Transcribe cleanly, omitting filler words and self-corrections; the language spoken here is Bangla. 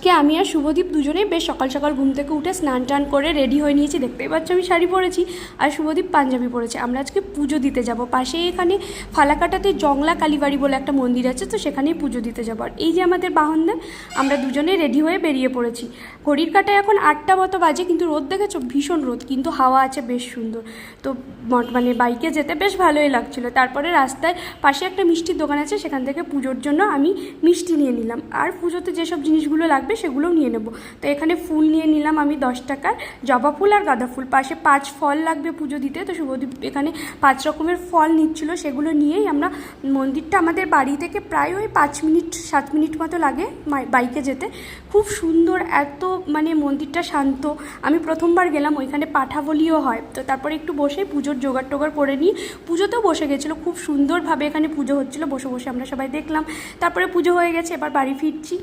আজকে আমি আর শুভদীপ দুজনেই বেশ সকাল সকাল ঘুম থেকে উঠে স্নান টান করে রেডি হয়ে নিয়েছি। দেখতেই পাচ্ছ আমি শাড়ি পরেছি আর শুভদীপ পাঞ্জাবি পরেছে। আমরা আজকে পুজো দিতে যাব। পাশেই এখানে ফালাকাটাতে জংলা কালীবাড়ি বলে একটা মন্দির আছে, তো সেখানেই পুজো দিতে যাবো। আর এই যে আমাদের বাহনদের, আমরা দুজনেই রেডি হয়ে বেরিয়ে পড়েছি। ঘড়ির কাঁটায় এখন 8টা মতো বাজে, কিন্তু রোদ দেখেছো, ভীষণ রোদ, কিন্তু হাওয়া আছে বেশ সুন্দর। তো মানে বাইকে যেতে বেশ ভালোই লাগছিলো। তারপরে রাস্তায় পাশে একটা মিষ্টির দোকান আছে, সেখান থেকে পুজোর জন্য আমি মিষ্টি নিয়ে নিলাম। আর পুজোতে যেসব জিনিসগুলো লাগবে সেগুলোও নিয়ে নেব। তো এখানে ফুল নিয়ে নিলাম আমি 10 টাকার, জবা ফুল আর গাঁদা ফুল। পাশে 5 ফল লাগবে পুজো দিতে, তো শুভদীপ এখানে 5 রকমের ফল নিচ্ছিল। সেগুলো নিয়েই আমরা মন্দিরটা, আমাদের বাড়ি থেকে প্রায় ওই 5 মিনিট 7 মিনিট মতো লাগে বাইকে যেতে। খুব সুন্দর, এত মানে মন্দিরটা শান্ত। আমি প্রথমবার গেলাম, ওইখানে পাঠা বলিও হয়। তো তারপরে একটু বসে পুজোর জোগাড় টোগাড় করে নিই। পুজোতেও বসে গেছিলো, খুব সুন্দরভাবে এখানে পুজো হচ্ছিলো। বসে বসে আমরা সবাই দেখলাম। তারপরে পুজো হয়ে গেছে, এবার বাড়ি ফিরছি।